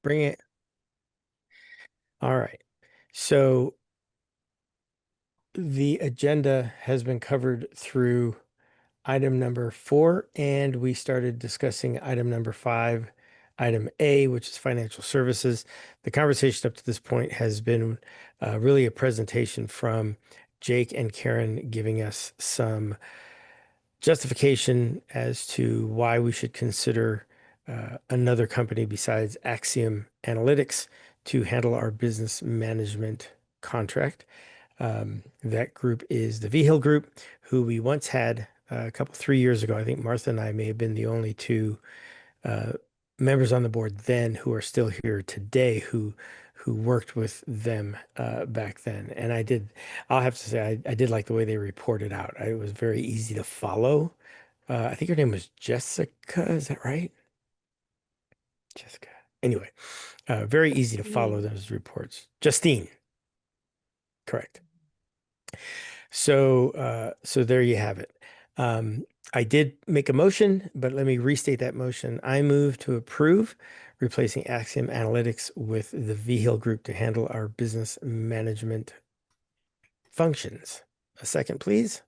Bring it. All right. So the agenda has been covered through item number 4, and we started discussing item number 5, item A, which is financial services. The conversation up to this point has been really a presentation from Jake and Karen giving us some justification as to why we should consider another company besides Axiom Analytics to handle our business management contract. That group is the Vigil Group, who we once had a couple, 3 years ago. I think Martha and I may have been the only two uh, members on the board then who are still here today who worked with them back then. And I'll have to say, I did like the way they reported out. It was very easy to follow. I think her name was Jessica. Is that right? Jessica. Anyway, very easy to follow those reports. Justine, correct. So there you have it. I did make a motion, but let me restate that motion. I move to approve replacing Axiom Analytics with the Vigil Group to handle our business management functions. A second, please.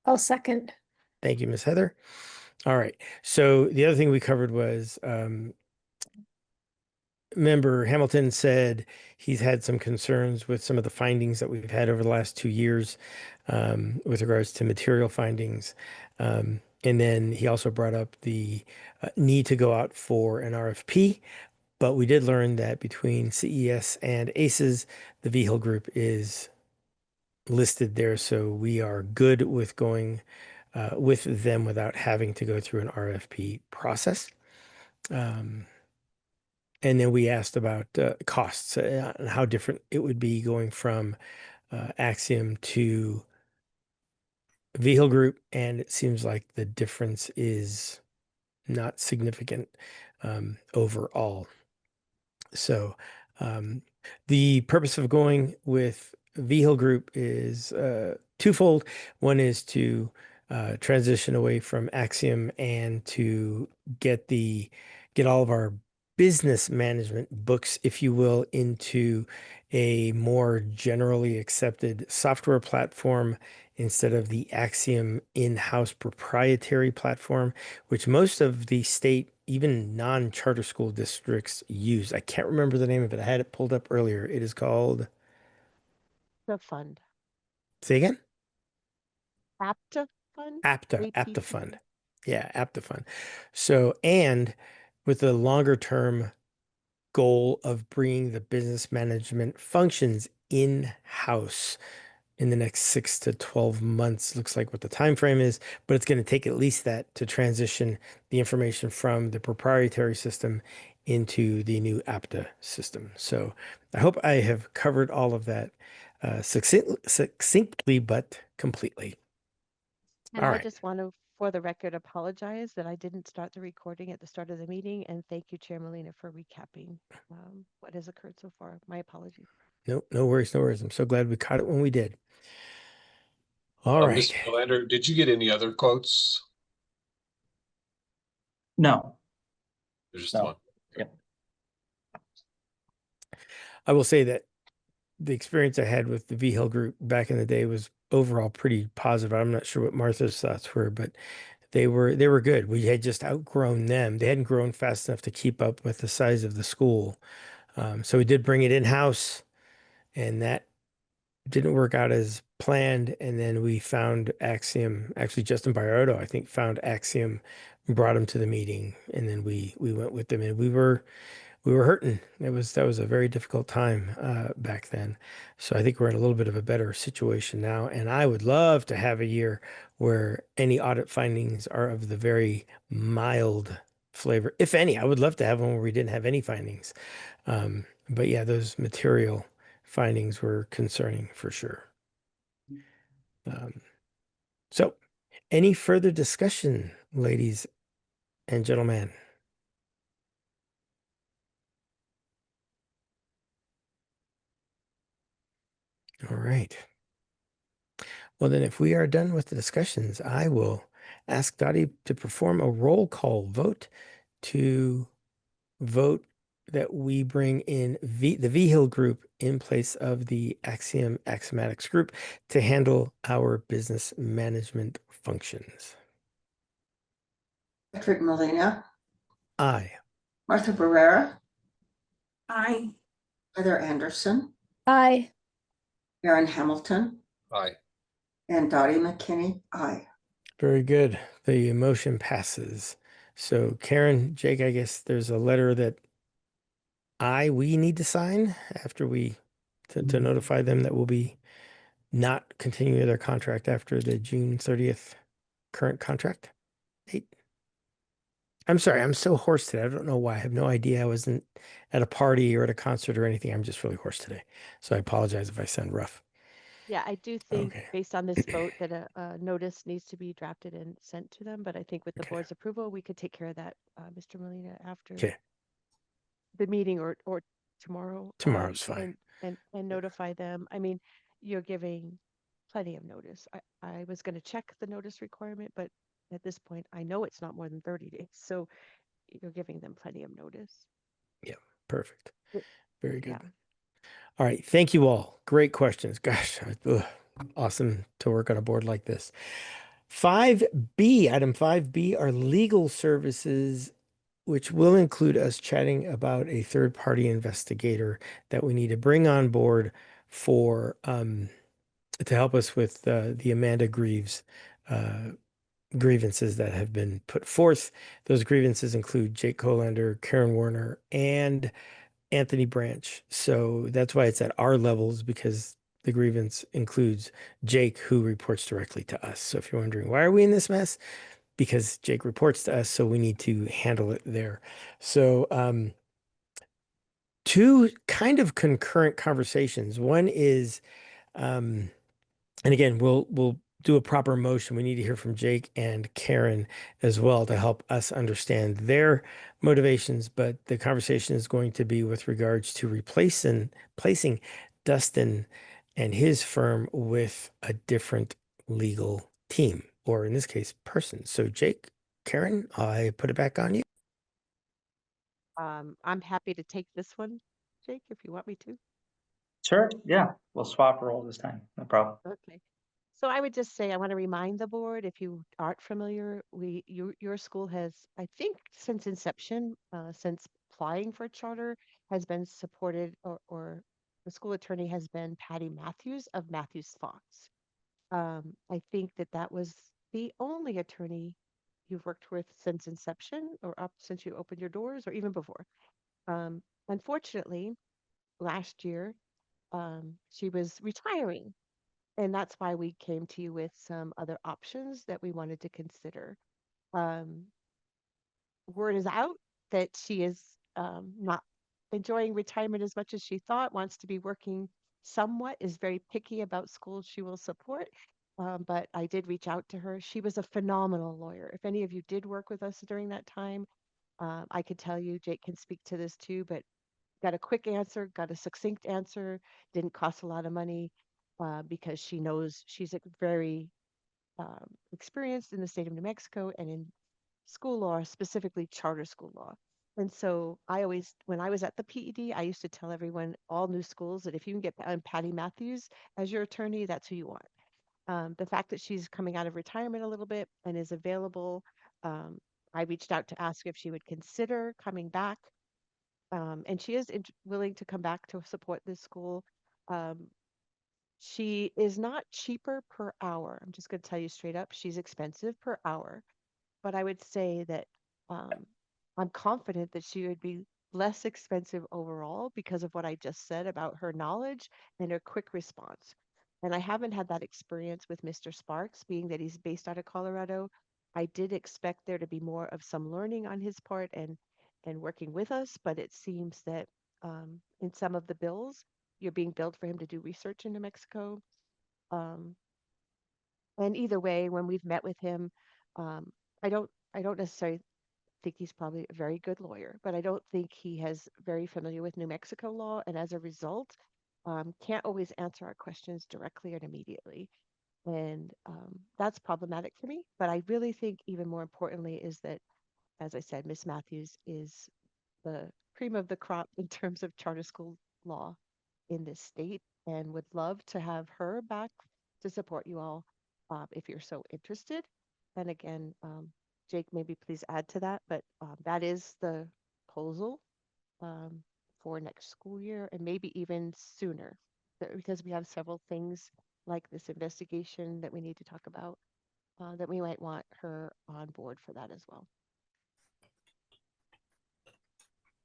I'll second. Thank you, Ms. Heather. All right. So the other thing we covered was Member Hamilton said he's had some concerns with some of the findings that we've had over the last 2 years with regards to material findings. And then he also brought up the need to go out for an RFP. But we did learn that between CES and ACES, the Vigil Group is listed there. So we are good with going with them without having to go through an RFP process. And then we asked about costs and how different it would be going from Axiom to Vigil Group. And it seems like the difference is not significant overall. So the purpose of going with Vigil Group is twofold. One is to transition away from Axiom and to get all of our business management books, if you will, into a more generally accepted software platform instead of the Axiom in-house proprietary platform, which most of the state, even non-charter school districts use. I can't remember the name of it. I had it pulled up earlier. It is called, The fund. say again? APTA fund? APTA fund. Yeah, APTA fund. So, and with the longer term goal of bringing the business management functions in-house in the next 6 to 12 months, looks like what the time frame is, but it's going to take at least that to transition the information from the proprietary system into the new APTA system. So I hope I have covered all of that succinctly, but completely. And All I right. just want to, for the record, apologize that I didn't start the recording at the start of the meeting. And thank you, Chair Molina, for recapping what has occurred so far. My apologies. No worries, no worries. I'm so glad we caught it when we did. All right. Mr. Melander, did you get any other quotes? No. There's just No. one. Yep. I will say that the experience I had with the Vigil Group back in the day was overall pretty positive. I'm not sure what Martha's thoughts were, but they were good. We had just outgrown them. They hadn't grown fast enough to keep up with the size of the school. So we did bring it in-house, and that didn't work out as planned. And then we found Axiom. Actually, Justin Bayardo, I think, found Axiom, brought him to the meeting, and then we went with them, and we were hurting. That was a very difficult time back then. So I think we're in a little bit of a better situation now. And I would love to have a year where any audit findings are of the very mild flavor, if any. I would love to have one where we didn't have any findings. But yeah, those material findings were concerning for sure. So any further discussion, ladies and gentlemen? All right. Well, then, if we are done with the discussions, I will ask Dottie to perform a roll call vote to vote that we bring in the V Hill Group in place of the Axiom Axiomatics Group to handle our business management functions. Patrick Molina, Aye. Martha Barrera, Aye. Heather Anderson, Aye. Aaron Hamilton, Aye. and Dottie McKinney. Aye. Very good. The motion passes. So Karen, Jake, I guess there's a letter that we need to sign after to notify them that we'll be not continuing their contract after the June 30th current contract date. I'm sorry, I'm so hoarse today. I don't know why. I have no idea. I wasn't at a party or at a concert or anything. I'm just really hoarse today. So I apologize if I sound rough. Yeah, I do think Okay. based on this vote that a notice needs to be drafted and sent to them, but I think with the Okay. board's approval, we could take care of that, Mr. Molina, after Okay. the meeting or tomorrow. Tomorrow's fine. And notify them. I mean, you're giving plenty of notice. I was going to check the notice requirement, but at this point, I know it's not more than 30 days. So you're giving them plenty of notice. Yeah. Perfect. But, Very good. yeah. All right. Thank you all. Great questions. Gosh, awesome to work on a board like this. 5B, item 5B are legal services, which will include us chatting about a third-party investigator that we need to bring on board for to help us with the Amanda Greaves grievances that have been put forth. Those grievances include Jake Colander, Karen Warner, and Anthony Branch. So that's why it's at our levels, because the grievance includes Jake, who reports directly to us. So if you're wondering, why are we in this mess? Because Jake reports to us, so we need to handle it there. So two kind of concurrent conversations. One is, and again, we'll do a proper motion. We need to hear from Jake and Karen as well to help us understand their motivations. But the conversation is going to be with regards to placing Dustin and his firm with a different legal team, or in this case, person. So Jake, Karen, I put it back on you. I'm happy to take this one, Jake, if you want me to. Sure, yeah, we'll swap roles this time, no problem. Okay. So I would just say I want to remind the board, if you aren't familiar, your school has, I think, since inception, since applying for a charter, has been supported, or the school attorney has been Patty Matthews of Matthews Fox. I think that was the only attorney you've worked with since inception, or up since you opened your doors, or even before. Unfortunately, last year, she was retiring, and that's why we came to you with some other options that we wanted to consider. Um, Word is out that she is not enjoying retirement as much as she thought, wants to be working somewhat, is very picky about schools she will support. But I did reach out to her. She was a phenomenal lawyer. If any of you did work with us during that time, I could tell you, Jake can speak to this too, but got a quick answer, got a succinct answer, didn't cost a lot of money, because she knows she's a very experienced in the state of New Mexico and in school law, specifically charter school law. And so I always, when I was at the PED, I used to tell everyone, all new schools, that if you can get Patty Matthews as your attorney, that's who you want. The fact that she's coming out of retirement a little bit and is available, I reached out to ask if she would consider coming back. And she is willing to come back to support this school. Um, she is not cheaper per hour. I'm just going to tell you straight up, she's expensive per hour. But I would say that um, I'm confident that she would be less expensive overall because of what I just said about her knowledge and her quick response. And I haven't had that experience with Mr. Sparks, being that he's based out of Colorado. I did expect there to be more of some learning on his part and working with us, but it seems that in some of the bills, you're being billed for him to do research in New Mexico. Um, and either way, when we've met with him, um, I don't necessarily think he's probably a very good lawyer, but I don't think he has very familiar with New Mexico law, and as a result, can't always answer our questions directly and immediately. And that's problematic for me. But I really think even more importantly is that, as I said, Miss Matthews is the cream of the crop in terms of charter school law in this state, and would love to have her back to support you all if you're so interested. And again, Jake, maybe please add to that, but that is the proposal um, for next school year and maybe even sooner because we have several things like this investigation that we need to talk about that we might want her on board for that as well.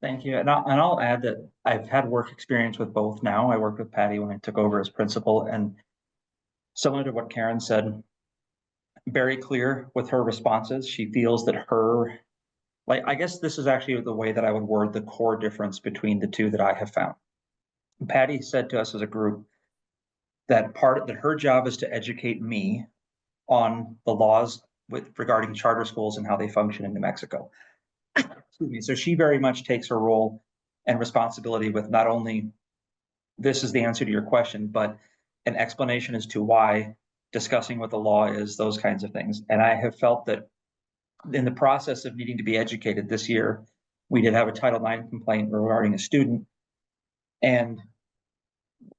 Thank you. And I'll add that I've had work experience with both now. I worked with Patty when I took over as principal, and similar to what Karen said, very clear with her responses. She feels that I guess this is actually the way that I would word the core difference between the two that I have found. Patty said to us as a group that her job is to educate me on the laws regarding charter schools and how they function in New Mexico. Excuse me. So she very much takes her role and responsibility with not only this is the answer to your question, but an explanation as to why, discussing what the law is, those kinds of things. And I have felt that in the process of needing to be educated this year, we did have a Title IX complaint regarding a student. And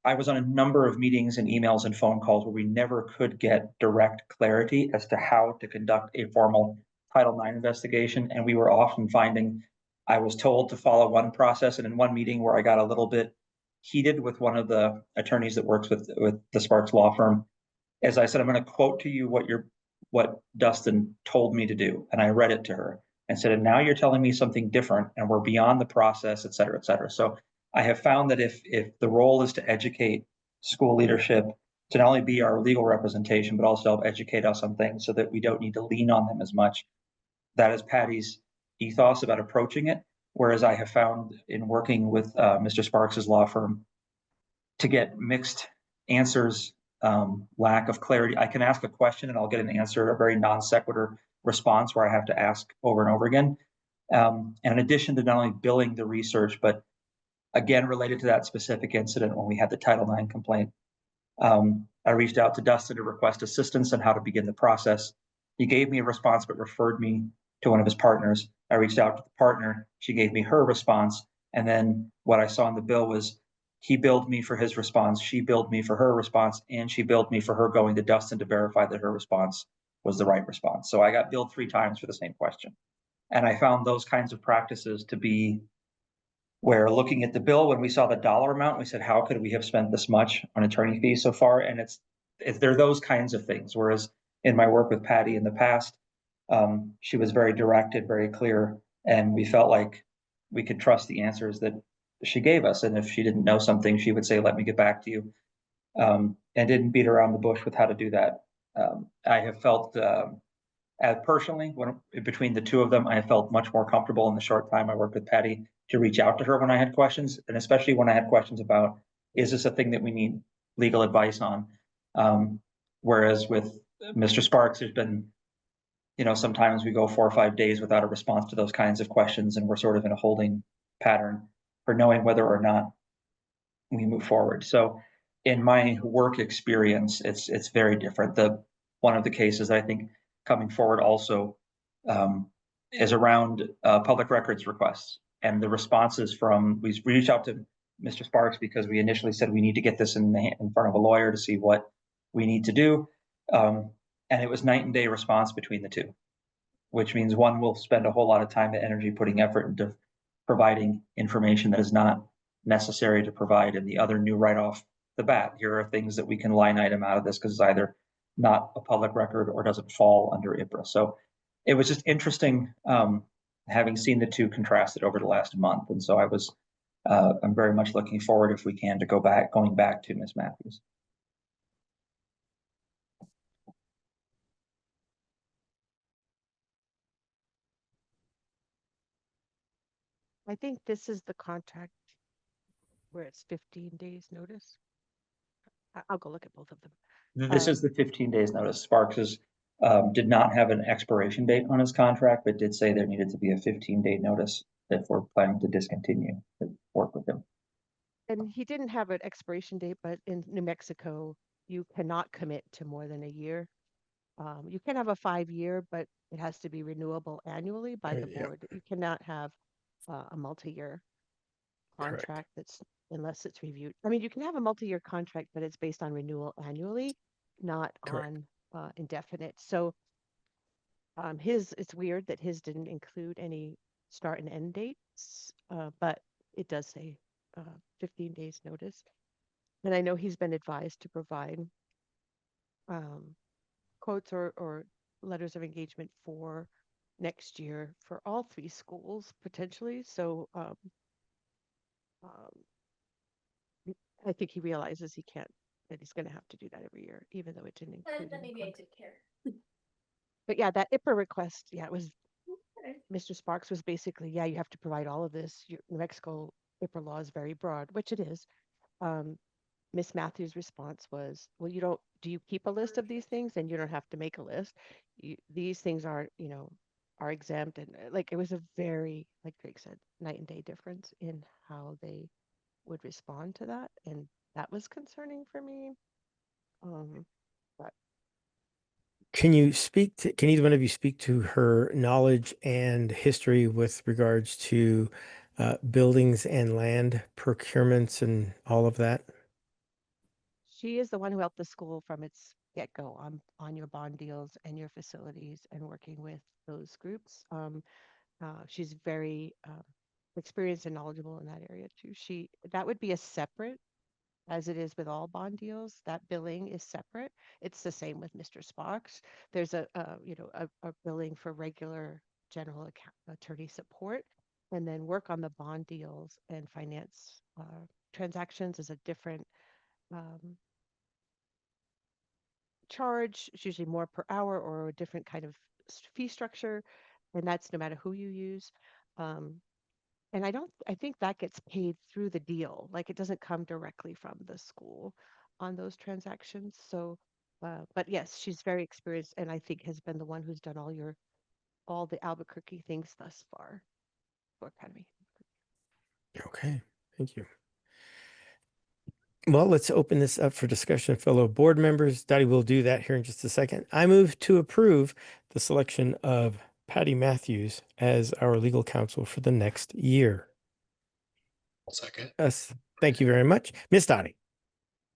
I was on a number of meetings and emails and phone calls where we never could get direct clarity as to how to conduct a formal Title IX investigation. And we were often finding I was told to follow one process. And in one meeting where I got a little bit heated with one of the attorneys that works with the Sparks law firm, as I said, I'm going to quote to you what Dustin told me to do. And I read it to her and said, and now you're telling me something different and we're beyond the process, et cetera, et cetera. So I have found that if the role is to educate school leadership to not only be our legal representation, but also help educate us on things so that we don't need to lean on them as much, that is Patty's ethos about approaching it. Whereas I have found in working with Mr. Sparks's law firm to get mixed answers, lack of clarity. I can ask a question and I'll get an answer, a very non sequitur response where I have to ask over and over again. And in addition to not only billing the research, but again, related to that specific incident when we had the Title IX complaint, I reached out to Dustin to request assistance on how to begin the process. He gave me a response, but referred me to one of his partners. I reached out to the partner. She gave me her response. And then what I saw in the bill was he billed me for his response. She billed me for her response. And she billed me for her going to Dustin to verify that her response was the right response. So I got billed 3 times for the same question. And I found those kinds of practices to be where looking at the bill, when we saw the dollar amount, we said, how could we have spent this much on attorney fees so far? And they're those kinds of things. Whereas in my work with Patty in the past, she was very directed, very clear, and we felt like we could trust the answers that she gave us. And if she didn't know something, she would say, let me get back to you, and didn't beat around the bush with how to do that. I have felt personally, between the two of them, I felt much more comfortable in the short time I worked with Patty to reach out to her when I had questions, and especially when I had questions about, is this a thing that we need legal advice on? Whereas with Mr. Sparks, there's been, sometimes we go 4 or 5 days without a response to those kinds of questions, and we're sort of in a holding pattern for knowing whether or not we move forward. So in my work experience, it's very different. One of the cases I think coming forward also is around public records requests and the responses from, we reached out to Mr. Sparks because we initially said we need to get this in front of a lawyer to see what we need to do. And it was night and day response between the two, which means one will spend a whole lot of time and energy putting effort into providing information that is not necessary to provide, and the other knew right off the bat, here are things that we can line item out of this because it's either not a public record or doesn't fall under IPRA. So it was just interesting having seen the two contrasted over the last month. And so I'm very much looking forward, if we can, to going back to Ms. Matthews. I think this is the contract where it's 15 days notice. I'll go look at both of them. This is the 15 days notice. Sparks did not have an expiration date on his contract, but did say there needed to be a 15-day notice if we're planning to discontinue to work with him. And he didn't have an expiration date, but in New Mexico, you cannot commit to more than a year. You can have a 5-year, but it has to be renewable annually by the Right, yeah. board. You cannot have a multi-year Correct. contract that's, unless it's reviewed. I mean, you can have a multi-year contract, but it's based on renewal annually, not Correct. on indefinite. So it's weird that his didn't include any start and end dates, but it does say 15 days notice. And I know he's been advised to provide um, quotes or letters of engagement for next year for all three schools potentially. So um, I think he realizes he can't, that he's going to have to do that every year, even though it didn't include. Then in the maybe I contract. did care. But yeah, that IPRA request, yeah, it was Mr. Sparks was basically, yeah, you have to provide all of this. New Mexico IPRA law is very broad, which it is. Um, Miss Matthews' response was, well, do you keep a list of these things? And you don't have to make a list. These things are exempt. And like, it was a very, like Greg said, night and day difference in how they would respond to that. And that was concerning for me. But Can can either one of you speak to her knowledge and history with regards to buildings and land procurements and all of that? she is the one who helped the school from its get-go on your bond deals and your facilities and working with those groups. She's very experienced and knowledgeable in that area too. That would be a separate, as it is with all bond deals. That billing is separate. It's the same with Mr. Sparks. There's a billing for regular general attorney support, and then work on the bond deals and finance transactions is a different um, charge. It's usually more per hour or a different kind of fee structure, and that's no matter who you use. Um, and I think that gets paid through the deal. Like, it doesn't come directly from the school on those transactions. So, but yes, she's very experienced and I think has been the one who's done all the Albuquerque things thus far for Academy. Okay, thank you. Well, let's open this up for discussion, fellow board members. Dottie will do that here in just a second. I move to approve the selection of Patty Matthews as our legal counsel for the next year. Second. Yes, thank you very much. Miss Dottie.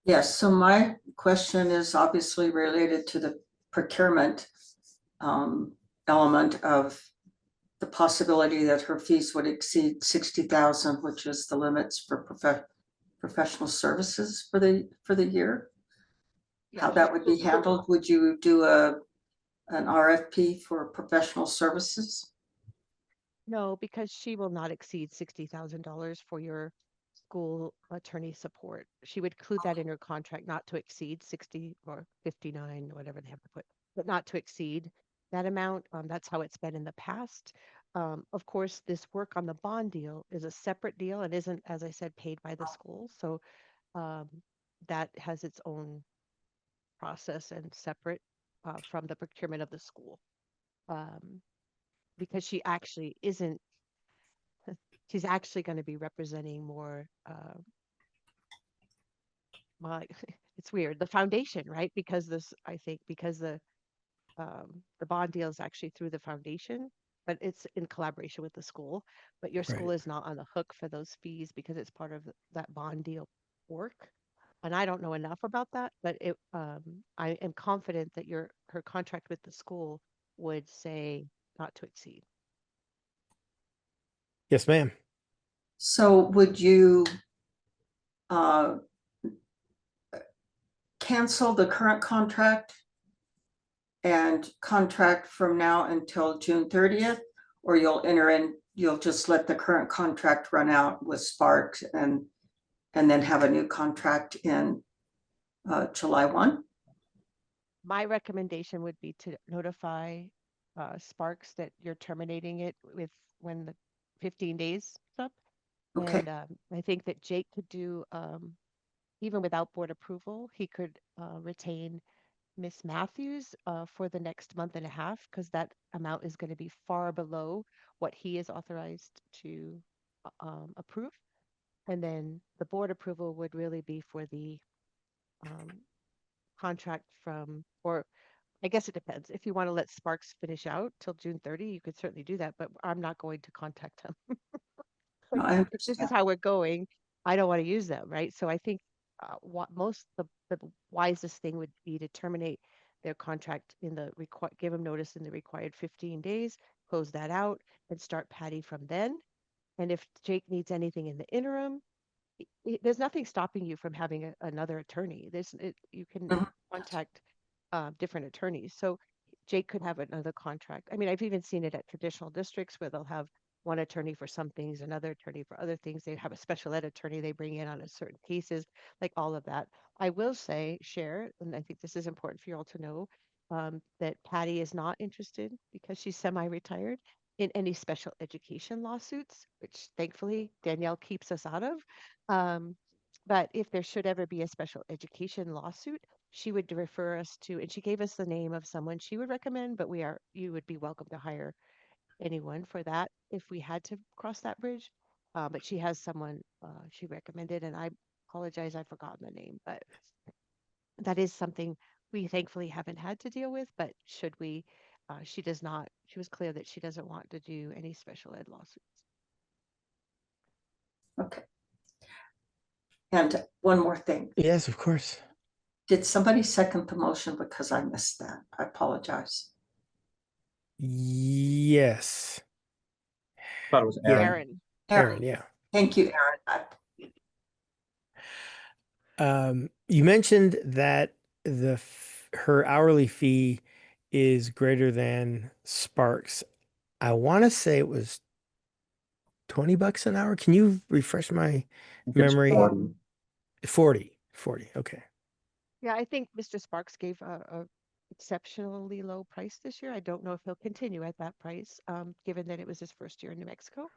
Yes, so my question is obviously related to the procurement element of the possibility that her fees would exceed 60,000, which is the limits for professional services for the year. Yeah, How that would be handled? Would you do an RFP for professional services? no, because she will not exceed $60,000 for your school attorney support. She would include that in her contract, not to exceed 60 or 59, whatever they have to put, but not to exceed that amount. That's how it's been in the past. Of course, this work on the bond deal is a separate deal and isn't, as I said, paid by the school. So um, that has its own process and separate from the procurement of the school. Um, because she actually isn't, she's actually going to be representing more well, it's weird. The foundation, right? Because I think, because the bond deal is actually through the foundation, but it's in collaboration with the school. But your school Right. is not on the hook for those fees because it's part of that bond deal work. And I don't know enough about that, but I am confident that her contract with the school would say not to exceed. Yes, ma'am. So would you uh, cancel the current contract and contract from now until June 30th? Or you'll just let the current contract run out with Sparks and then have a new contract in July 1? My recommendation would be to notify Sparks that you're terminating it when the 15 days is up. Okay, And I think that Jake could do, even without board approval, he could retain Miss Matthews for the next month and a half, because that amount is going to be far below what he is authorized to approve. And then the board approval would really be for the um, contract or I guess it depends. If you want to let Sparks finish out till June 30, you could certainly do that, but I'm not going to contact him. No, like, I if this is understand. how we're going, I don't want to use them, right? So I think what the wisest thing would be to terminate their contract in the give them notice in the required 15 days, close that out, and start Patty from then. And if Jake needs anything in the interim, there's nothing stopping you from having another attorney. You can Mhm. contact different attorneys. So Jake could have another contract. I mean, I've even seen it at traditional districts where they'll have one attorney for some things, another attorney for other things. They have a special ed attorney they bring in on a certain cases, like all of that. I will say, share, and I think this is important for you all to know, that Patty is not interested because she's semi-retired in any special education lawsuits, which thankfully Danielle keeps us out of. Um, but if there should ever be a special education lawsuit, she would refer us to, and she gave us the name of someone she would recommend, but you would be welcome to hire anyone for that if we had to cross that bridge. But she has someone she recommended, and I apologize, I've forgotten the name, but that is something we thankfully haven't had to deal with. But should we, she does not, she was clear that she doesn't want to do any special ed lawsuits. Okay. And one more thing. Yes, of course. Did somebody second the motion? Because I missed that. I apologize. Yes. Thought it was Yeah. Aaron. Aaron, Aaron, yeah. Thank you, Aaron. You mentioned that her hourly fee is greater than Sparks. I want to say it was $20 an hour. Can you refresh my It's memory? 40. 40. Okay. yeah, I think Mr. Sparks gave a exceptionally low price this year. I don't know if he'll continue at that price, given that it was his first year in New Mexico.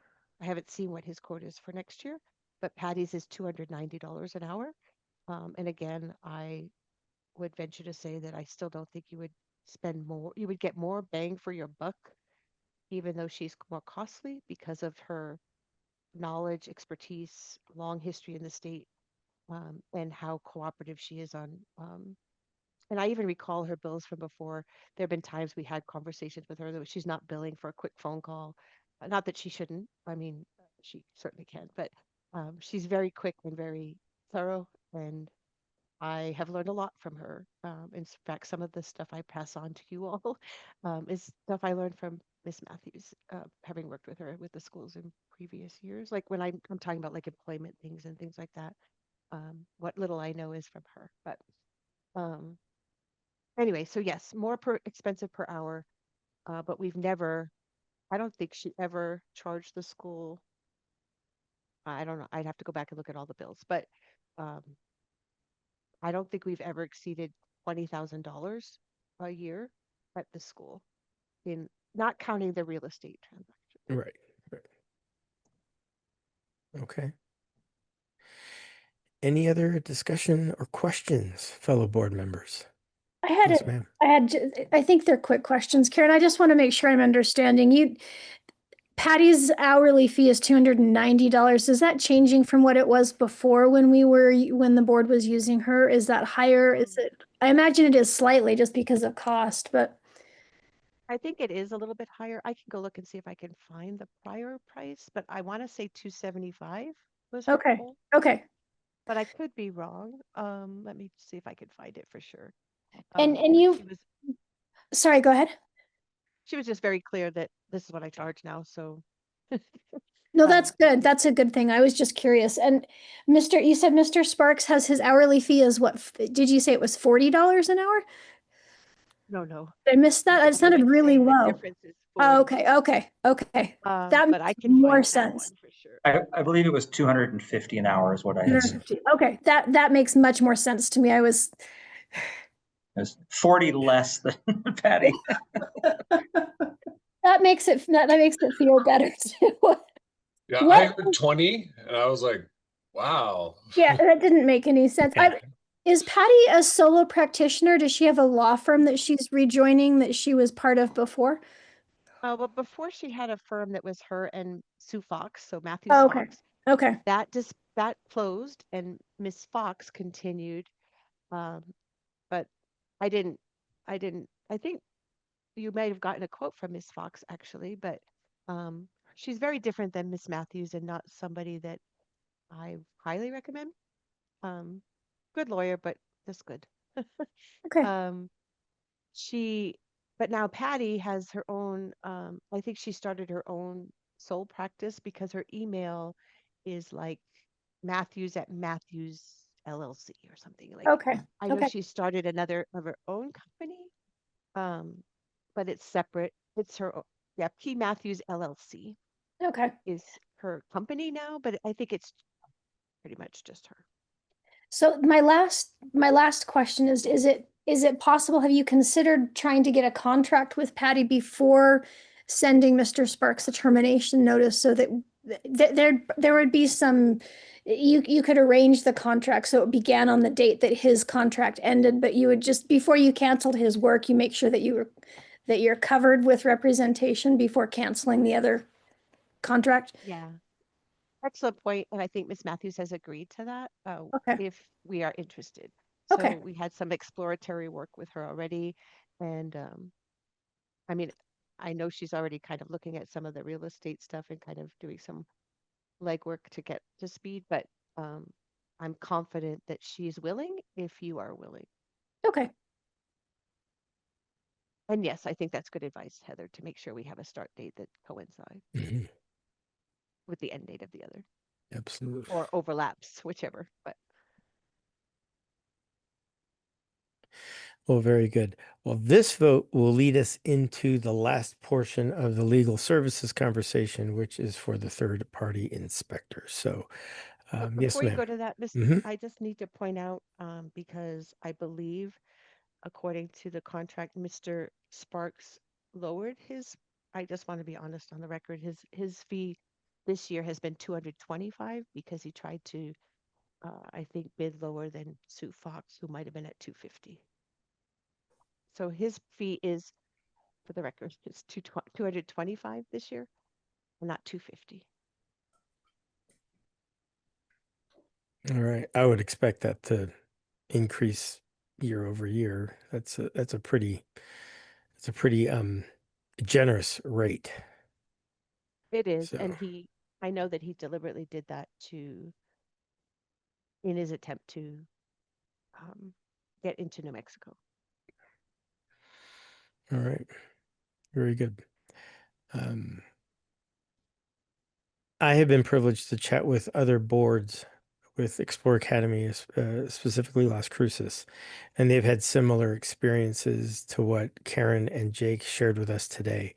I haven't seen what his quote is for next year, but Patty's is $290 an hour. And again, I would venture to say that I still don't think you would spend more, you would get more bang for your buck, even though she's more costly because of her knowledge, expertise, long history in the state, and how cooperative she is on and I even recall her bills from before. There have been times we had conversations with her that she's not billing for a quick phone call. Not that she shouldn't. I mean, she certainly can, but she's very quick and very thorough. And I have learned a lot from her. In fact, some of the stuff I pass on to you all is stuff I learned from Miss Matthews, having worked with her with the schools in previous years. Like when I'm talking about like employment things and things like that. What little I know is from her. But um, anyway, so yes, more expensive per hour, but I don't think she ever charged the school. I don't know. I'd have to go back and look at all the bills, but um, I don't think we've ever exceeded $20,000 a year at the school, in not counting the real estate transaction. Right. Right. Okay. Any other discussion or questions, fellow board members? I had Yes, it. ma'am. I think they're quick questions. Karen, I just want to make sure I'm understanding you. Patty's hourly fee is $290. Is that changing from what it was before when when the board was using her? Is that higher? Is it, I imagine it is slightly just because of cost, but I think it is a little bit higher. I can go look and see if I can find the prior price, but I want to say 275 was her okay, quote, okay. but I could be wrong. Let me see if I can find it for sure. And But you, sorry, go ahead. she was just very clear that this is what I charge now. So No, um, that's good. That's a good thing. I was just curious. And you said Mr. Sparks has his hourly fee is what, did you say it was $40 an hour? no, Did I missed that? It I sounded would really say the low. difference is Oh, 40. okay. That But I makes can more find that sense. one for sure. I believe it was 250 an hour is what I had seen. 150. Okay, that makes much more sense to me. It's 40 less than Patty. That makes it feel better too. Yeah, I What? heard 20 and I was like, wow. Yeah, that didn't make any sense. Yeah. Is Patty a solo practitioner? Does she have a law firm that she's rejoining that she was part of before? But before she had a firm that was her and Sue Fox, so Matthews Oh, okay. Fox, Okay. that closed and Miss Fox continued. Um, but I didn't, I think you might have gotten a quote from Miss Fox actually, but she's very different than Miss Matthews and not somebody that I highly recommend. Um, Good lawyer, but just good. Okay. Um, she, but now Patty has her own, I think she started her own sole practice because her email is like Matthews at Matthews LLC or something. Like, Okay. I know Okay. she started another of her own company, um, but it's separate. It's her, yeah, P Matthews LLC Okay. is her company now, but I think it's pretty much just her. So my last question is it possible, have you considered trying to get a contract with Patty before sending Mr. Sparks a termination notice so that there would be some, you could arrange the contract so it began on the date that his contract ended, but you would just, before you canceled his work, you make sure that you're covered with representation before canceling the other contract? Yeah. Excellent point, and I think Miss Matthews has agreed to that, Okay. if we are interested. Okay. So we had some exploratory work with her already, and I mean, I know she's already kind of looking at some of the real estate stuff and kind of doing some legwork to get to speed, but um, I'm confident that she's willing if you are willing. Okay. And yes, I think that's good advice, Heather, to make sure we have a start date that coincides Mhm. with the end date of the other Absolutely. or overlaps, whichever. But Well, very good. Well, this vote will lead us into the last portion of the legal services conversation, which is for the third party inspector. So, But yes, before you ma'am. go to that, Miss, Hmm. I just need to point out, because I believe, according to the contract, Mr. Sparks lowered his, I just want to be honest on the record, his fee this year has been 225 because he tried to, I think, bid lower than Sue Fox, who might have been at 250. So his fee is, for the record, it's 225 this year, and not 250. All right. I would expect that to increase year over year. That's a pretty generous rate. It is, and So, I know that he deliberately did that to, in his attempt to um, get into New Mexico. all right. Very good. Um, I have been privileged to chat with other boards with Explore Academy, specifically Las Cruces, and they've had similar experiences to what Karen and Jake shared with us today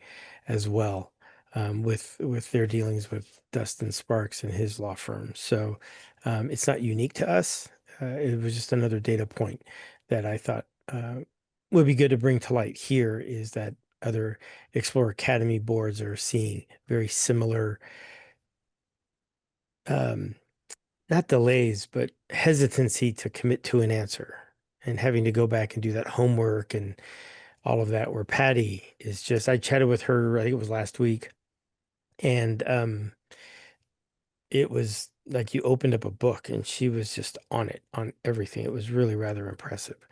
as well, with their dealings with Dustin Sparks and his law firm. So it's not unique to us. It was just another data point that I thought would be good to bring to light here is that other Explore Academy boards are seeing very similar um, not delays, but hesitancy to commit to an answer and having to go back and do that homework and all of that. Where Patty is just, I chatted with her, I think it was last week, and it was like you opened up a book and she was just on it, on everything. It was really rather impressive.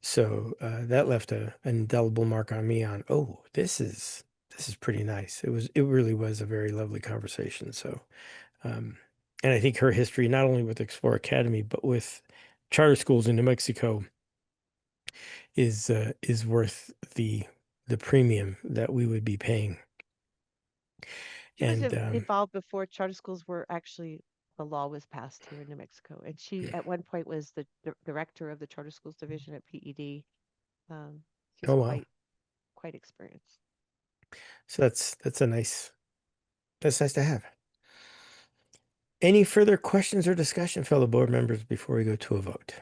So that left an indelible mark on me on, oh, this is pretty nice. It really was a very lovely conversation. So Um, and I think her history, not only with Explore Academy, but with charter schools in New Mexico, is worth the premium that we would be paying. She was And involved before charter schools were actually, the law was passed here in New Mexico. And she, at one point, was the director of the charter schools division at PED. She's oh wow, quite experienced. so that's nice to have. Any further questions or discussion, fellow board members, before we go to a vote?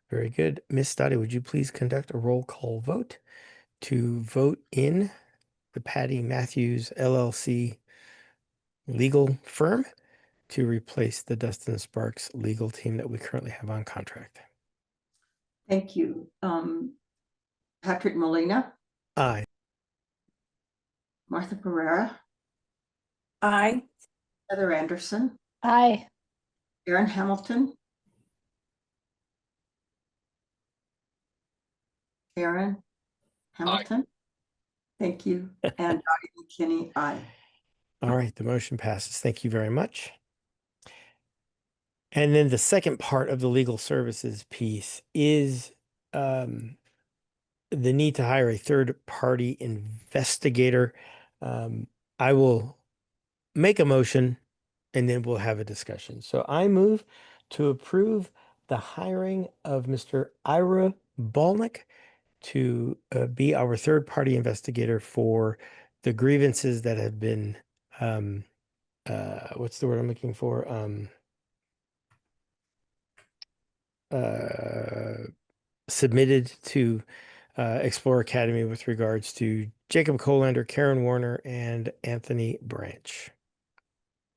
Very good. Miss Dottie, would you please conduct a roll call vote to vote in the Patty Matthews LLC legal firm to replace the Dustin Sparks legal team that we currently have on contract? Thank you. Patrick Molina, Aye. Martha Pereira, Aye. Heather Anderson, Aye. Aaron Hamilton, Aaron Aye. Hamilton, Thank you. And Dottie McKinney, aye. All right, the motion passes. Thank you very much. And then the second part of the legal services piece is the need to hire a third-party investigator. I will make a motion and then we'll have a discussion. So I move to approve the hiring of Mr. Ira Balnick to be our third-party investigator for the grievances that have been, what's the word I'm looking for? Uh, Submitted to Explore Academy with regards to Jacob Colander, Karen Warner, and Anthony Branch.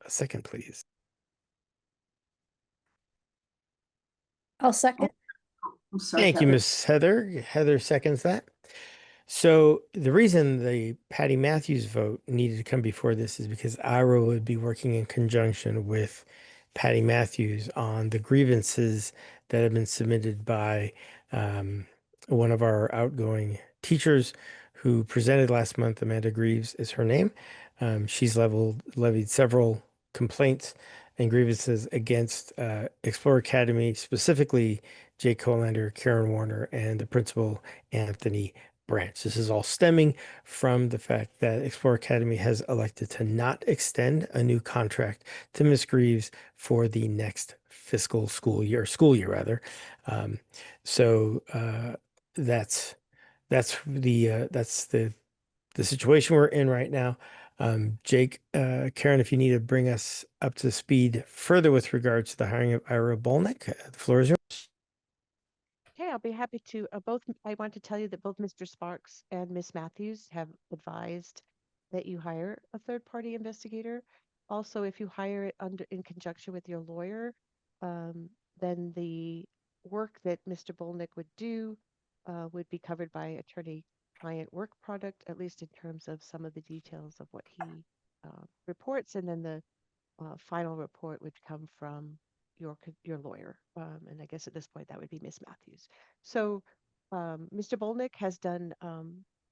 A second, please. I'll second. I'm sorry, Thank you, Heather. Miss Heather. Heather seconds that. So the reason the Patty Matthews vote needed to come before this is because Ira would be working in conjunction with Patty Matthews on the grievances that have been submitted by one of our outgoing teachers who presented last month. Amanda Greaves is her name. She's levied several complaints and grievances against Explore Academy, specifically Jay Colander, Karen Warner, and the principal, Anthony Branch. This is all stemming from the fact that Explore Academy has elected to not extend a new contract to Ms. Greaves for the next fiscal school year rather. Um, so that's the situation we're in right now. Jake, Karen, if you need to bring us up to speed further with regards to the hiring of Ira Bolnick, the floor is yours. Okay, I'll be happy to. I want to tell you that both Mr. Sparks and Miss Matthews have advised that you hire a third-party investigator. Also, if you hire it in conjunction with your lawyer, um, then the work that Mr. Bolnick would do would be covered by attorney-client work product, at least in terms of some of the details of what he reports, and then the final report would come from your lawyer. And I guess at this point that would be Miss Matthews. So Mr. Bolnick has done,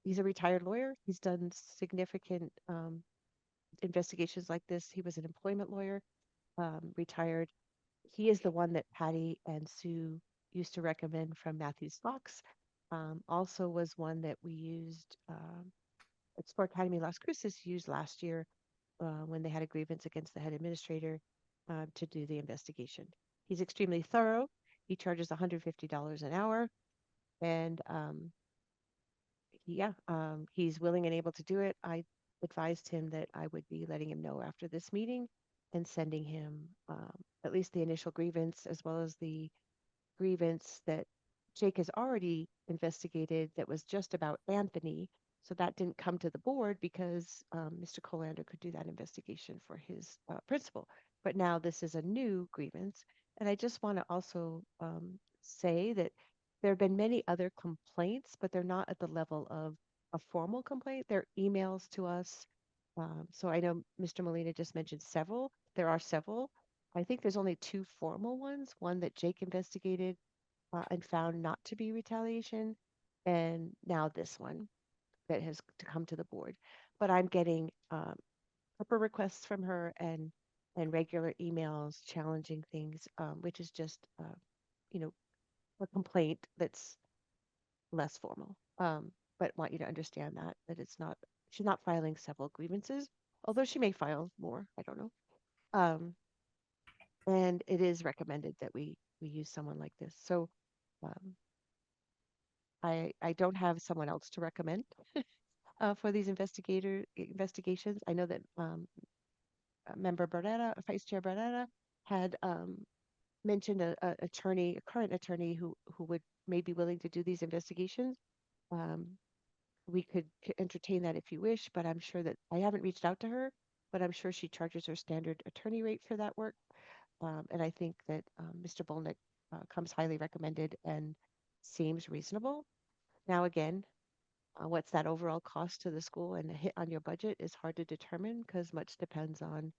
he's a retired lawyer. He's done significant investigations like this. He was an employment lawyer, retired. He is the one that Patty and Sue used to recommend from Matthews Fox. Also was one that we used at Sport Academy Las Cruces used last year when they had a grievance against the head administrator to do the investigation. He's extremely thorough. He charges $150 an hour, and he's willing and able to do it. I advised him that I would be letting him know after this meeting and sending him at least the initial grievance as well as the grievance that Jake has already investigated that was just about Anthony. So that didn't come to the board because Mr. Colander could do that investigation for his principal. But now this is a new grievance. And I just want to also say that there have been many other complaints, but they're not at the level of a formal complaint. They're emails to us. So I know Mr. Molina just mentioned several. There are several. I think there's only two formal ones, one that Jake investigated and found not to be retaliation, and now this one that has to come to the board. But I'm getting proper requests from her and regular emails challenging things, which is just you know a complaint that's less formal. But want you to understand that she's not filing several grievances, although she may file more. I don't know. Um, and it is recommended that we use someone like this. So um, I don't have someone else to recommend for these investigations. I know that member Bernetta, Vice Chair Bernetta, had mentioned a current attorney who would may be willing to do these investigations. Um, we could entertain that if you wish, but I'm sure that I haven't reached out to her, but I'm sure she charges her standard attorney rate for that work. And I think that Mr. Bolnick comes highly recommended and seems reasonable. Now, again, what's that overall cost to the school and a hit on your budget is hard to determine because much depends on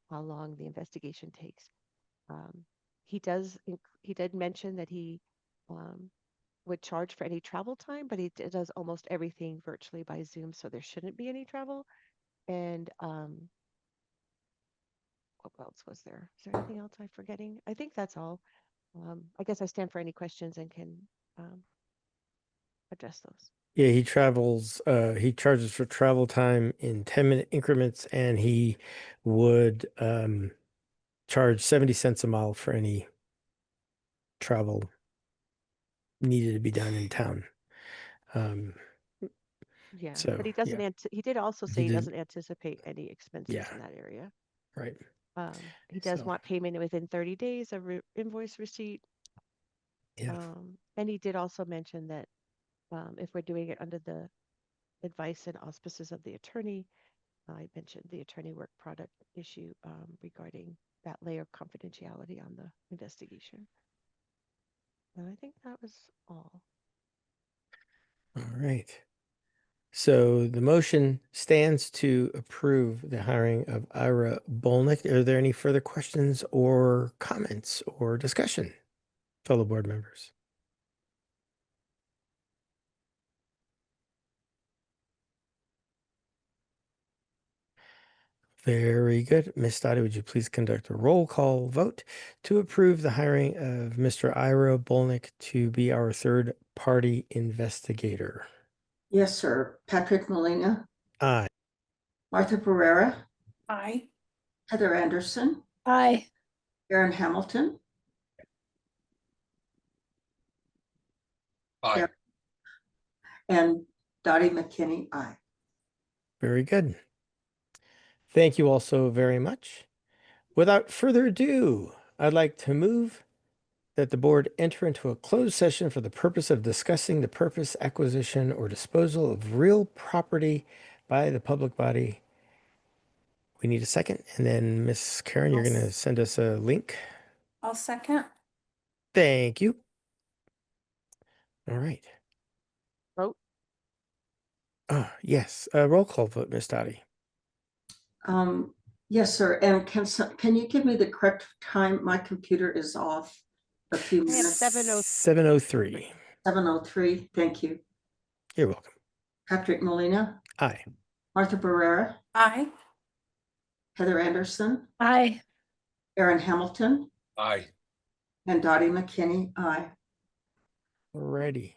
how long the investigation takes. Um, he did mention that he um, would charge for any travel time, but he does almost everything virtually by Zoom, so there shouldn't be any travel. And what else was there? Is there anything else I'm forgetting? I think that's all. I guess I stand for any questions and can um, address those. Yeah, he charges for travel time in 10-minute increments, and he would charge 70 cents a mile for any travel needed to be done in town. Um, Yeah, so but he yeah, doesn't. He did also say he he did. doesn't anticipate any expenses Yeah, in that area. right. He does So want payment within 30 days of invoice receipt. yeah, And he did also mention that if we're doing it under the advice and auspices of the attorney, I mentioned the attorney work product issue regarding that layer of confidentiality on the investigation. And I think that was all. all right. So the motion stands to approve the hiring of Ira Bolnick. Are there any further questions or comments or discussion, fellow board members? Very good. Ms. Dottie, would you please conduct a roll call vote to approve the hiring of Mr. Ira Bolnick to be our third-party investigator? Yes, sir. Patrick Molina, Aye. Martha Pereira, Aye. Heather Anderson, Aye. Aaron Hamilton, Aye. and Dottie McKinney, aye. Very good. Thank you all so very much. Without further ado, I'd like to move that the board enter into a closed session for the purpose of discussing the purpose, acquisition, or disposal of real property by the public body. We need a second, and then Miss Karen, you're going to send us a link. I'll second. Thank you. All right. Vote. Yes, roll call vote, Miss Dottie. Yes, sir. And can you give me the correct time? My computer is off a few I have minutes. 7:03. 7:03. Thank you. You're welcome. Patrick Molina, Aye. Martha Pereira, Aye. Heather Anderson, Aye. Aaron Hamilton, Aye. and Dottie McKinney, aye. Alrighty.